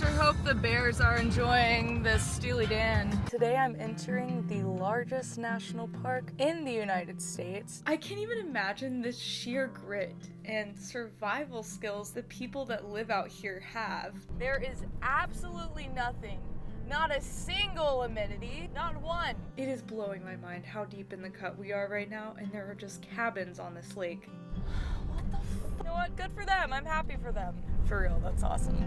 sure hope the bears are enjoying this Steely Dan. Today I'm entering the largest national park in the United States. I can't even imagine the sheer grit and survival skills the people that live out here have. There is absolutely nothing. Not a single amenity, not one. It is blowing my mind how deep in the cut we are right now, and there are just cabins on this lake. What the f? You know what? Good for them. I'm happy for them. For real, that's awesome.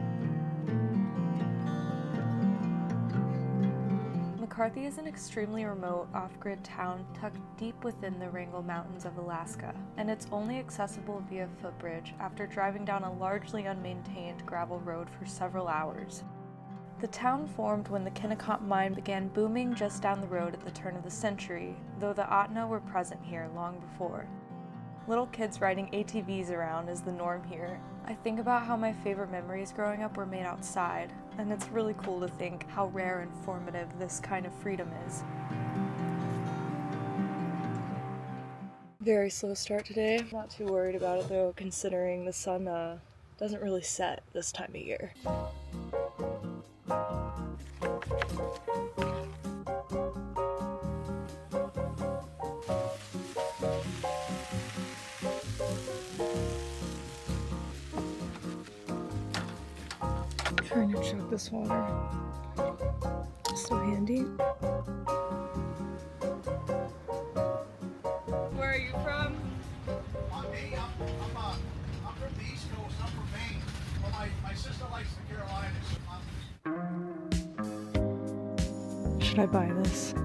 McCarthy is an extremely remote, off-grid town tucked deep within the Wrangell Mountains of Alaska, and it's only accessible via footbridge after driving down a largely unmaintained gravel road for several hours. The town formed when the Kennecott Mine began booming just down the road at the turn of the century, though the Otno were present here long before. Little kids riding ATVs around is the norm here. I think about how my favorite memories growing up were made outside, and it's really cool to think how rare and formative this kind of freedom is. Very slow start today. Not too worried about it though, considering the sun doesn't really set this time of year. Trying to chug this water. So handy. Where are you from? Me, I'm from the East Coast. I'm from Maine. Well, my sister likes the Carolinas. Should I buy this?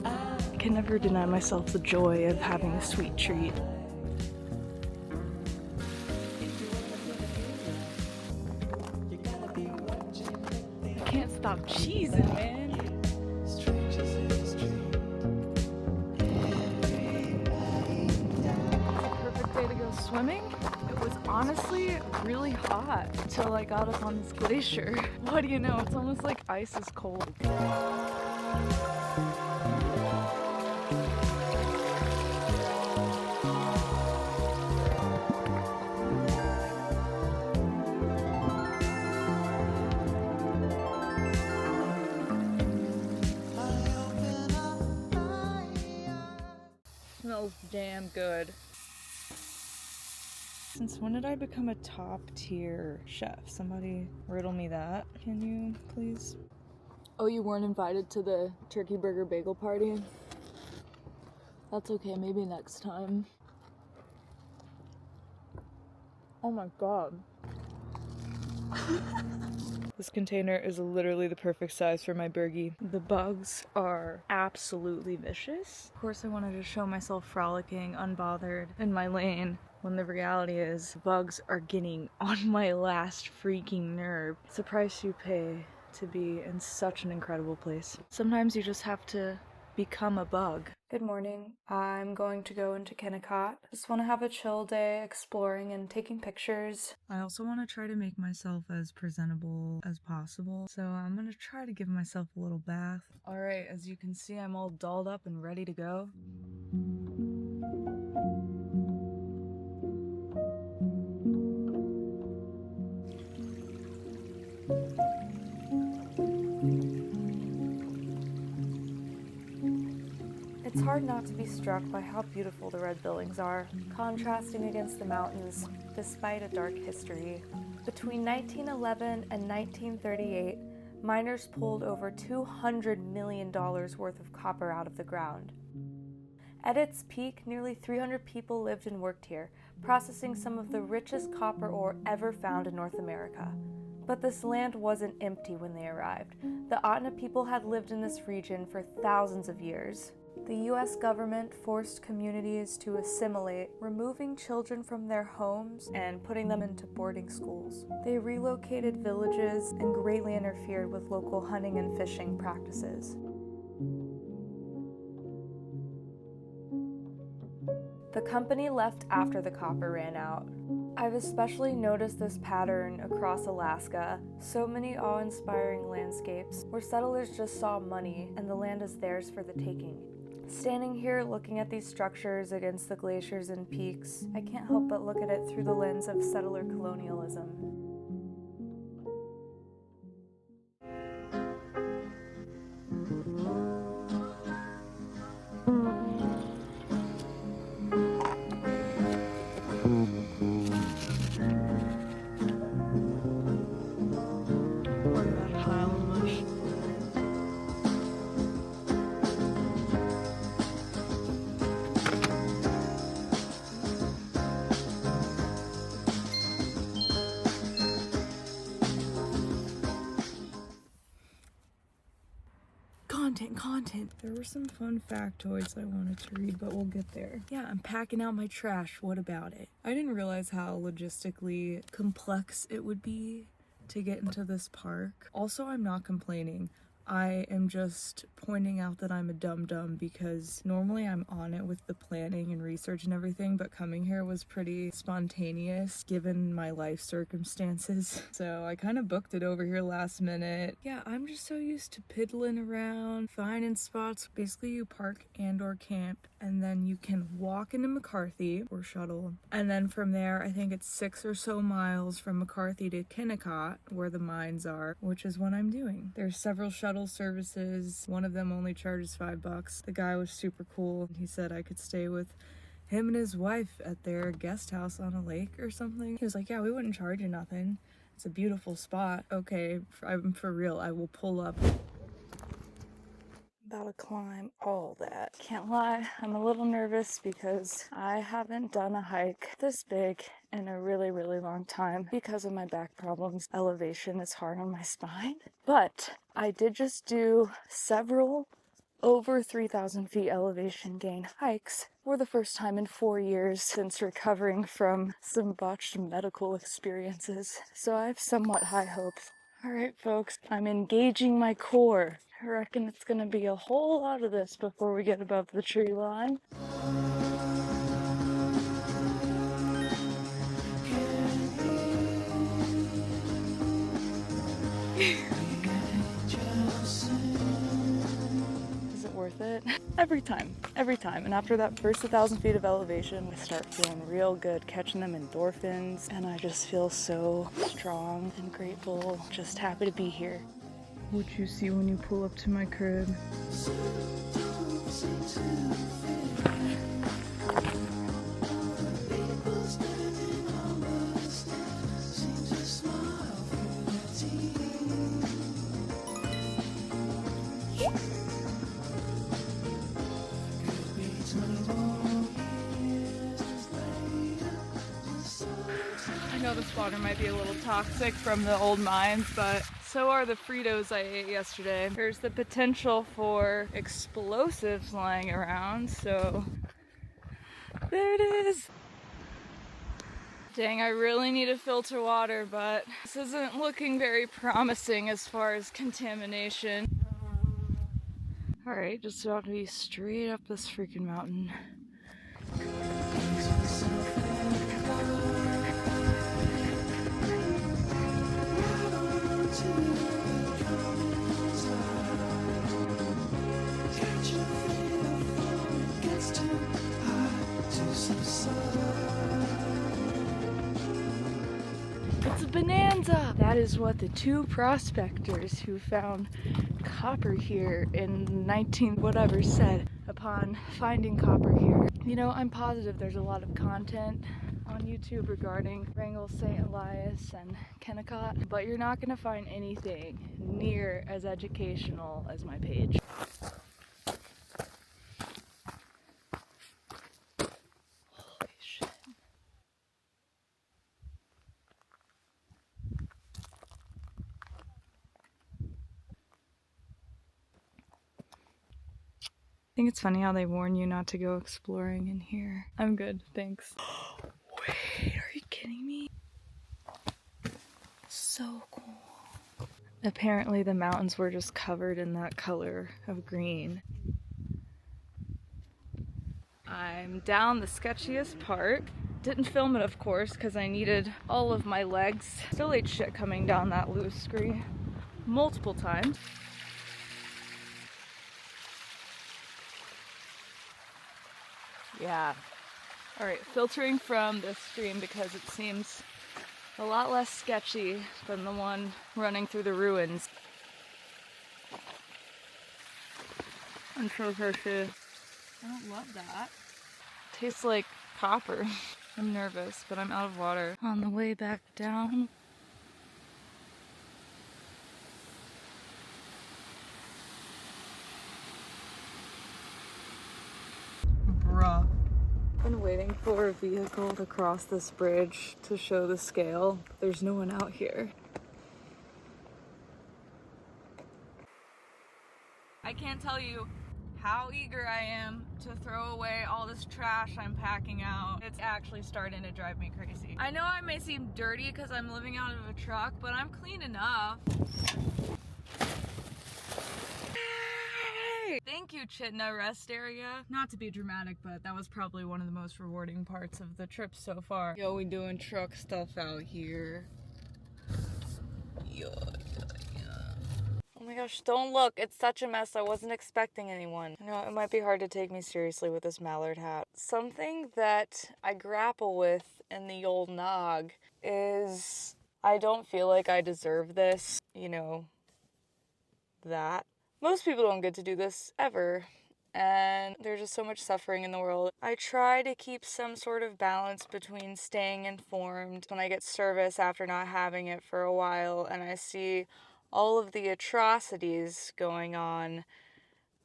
I can never deny myself the joy of having a sweet treat. I can't stop cheesing, man. Perfect day to go swimming. It was honestly really hot until I got up on this glacier. What do you know? It's almost like ice is cold. Smells damn good. Since when did I become a top tier chef? Somebody riddle me that, can you please? Oh, you weren't invited to the turkey burger bagel party? That's okay, maybe next time. Oh my god. This container is literally the perfect size for my burgie. The bugs are absolutely vicious. Of course I wanted to show myself frolicking, unbothered, in my lane, when the reality is bugs are getting on my last freaking nerve. It's the price you pay to be in such an incredible place. Sometimes you just have to become a bug. Good morning. I'm going to go into Kennecott. Just want to have a chill day exploring and taking pictures. I also want to try to make myself as presentable as possible, so I'm going to try to give myself a little bath. Alright, as you can see, I'm all dolled up and ready to go. It's hard not to be struck by how beautiful the red buildings are, contrasting against the mountains, despite a dark history. Between 1911 and 1938, miners pulled over $200 million worth of copper out of the ground. At its peak, nearly 300 people lived and worked here, processing some of the richest copper ore ever found in North America. But this land wasn't empty when they arrived. The Otna people had lived in this region for thousands of years. The U.S. government forced communities to assimilate, removing children from their homes and putting them into boarding schools. They relocated villages and greatly interfered with local hunting and fishing practices. The company left after the copper ran out. I've especially noticed this pattern across Alaska. So many awe-inspiring landscapes where settlers just saw money and the land is theirs for the taking. Standing here looking at these structures against the glaciers and peaks, I can't help but look at it through the lens of settler colonialism. Content. There were some fun factoids I wanted to read, but we'll get there. Yeah, I'm packing out my trash. What about it? I didn't realize how logistically complex it would be to get into this park. Also, I'm not complaining. I am just pointing out that I'm a dum-dum because normally I'm on it with the planning and research and everything, but coming here was pretty spontaneous given my life circumstances. So I kind of booked it over here last minute. Yeah, I'm just so used to piddling around, finding spots. Basically, you park and/or camp, and then you can walk into McCarthy or shuttle. And then from there, I think it's 6 or so miles from McCarthy to Kennecott, where the mines are, which is what I'm doing. There's several shuttle services. One of them only charges $5. The guy was super cool. He said I could stay with him and his wife at their guest house on a lake or something. He was like, yeah, we wouldn't charge you nothing. It's a beautiful spot. Okay, I'm for real. I will pull up. About to climb all that. Can't lie, I'm a little nervous because I haven't done a hike this big in a really, really long time because of my back problems. Elevation is hard on my spine. But I did just do several over 3,000 feet elevation gain hikes for the first time in 4 years since recovering from some botched medical experiences. So I have somewhat high hopes. Alright folks, I'm engaging my core. I reckon it's gonna be a whole lot of this before we get above the tree line. Is it worth it? Every time. And after that first 1,000 feet of elevation, I start feeling real good, catching them endorphins, and I just feel so strong and grateful, just happy to be here. What you see when you pull up to my crib. I know this water might be a little toxic from the old mines, but so are the Fritos I ate yesterday. There's the potential for explosives lying around, so there it is. Dang, I really need to filter water, but this isn't looking very promising as far as contamination. Alright, just about to be straight up this freaking mountain. It's a bonanza! That is what the two prospectors who found copper here in 19 whatever said upon finding copper here. You know, I'm positive there's a lot of content on YouTube regarding Wrangell-St, Elias, and Kennecott, but you're not going to find anything near as educational as my page. Holy shit. I think it's funny how they warn you not to go exploring in here. I'm good, thanks. Wait, are you kidding me? So cool. Apparently the mountains were just covered in that color of green. I'm down the sketchiest part. Didn't film it, of course, because I needed all of my legs. Still ate shit coming down that loose scree multiple times. Yeah. Alright, filtering from this stream because it seems a lot less sketchy than the one running through the ruins. I'm so fishy. I don't love that. Tastes like copper. I'm nervous, but I'm out of water. On the way back down. Bruh. Been waiting for a vehicle to cross this bridge to show the scale. There's no one out here. I can't tell you how eager I am to throw away all this trash I'm packing out. It's actually starting to drive me crazy. I know I may seem dirty because I'm living out of a truck, but I'm clean enough. Thank you, Chitna Rest Area. Not to be dramatic, but that was probably one of the most rewarding parts of the trip so far. Yo, we doing truck stuff out here. Yeah. Oh my gosh, don't look. It's such a mess. I wasn't expecting anyone. I know it might be hard to take me seriously with this mallard hat. Something that I grapple with in the old nog is I don't feel like I deserve this. You know, that. Most people don't get to do this ever, and there's just so much suffering in the world. I try to keep some sort of balance between staying informed when I get service after not having it for a while and I see all of the atrocities going on.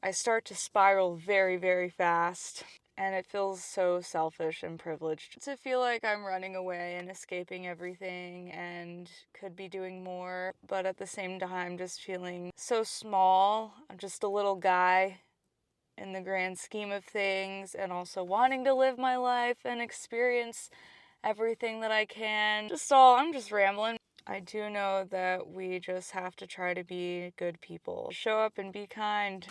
I start to spiral very, very fast. And it feels so selfish and privileged to feel like I'm running away and escaping everything and could be doing more. But at the same time, just feeling so small. I'm just a little guy in the grand scheme of things, and also wanting to live my life and experience everything that I can. I'm just rambling. I do know that we just have to try to be good people. Show up and be kind.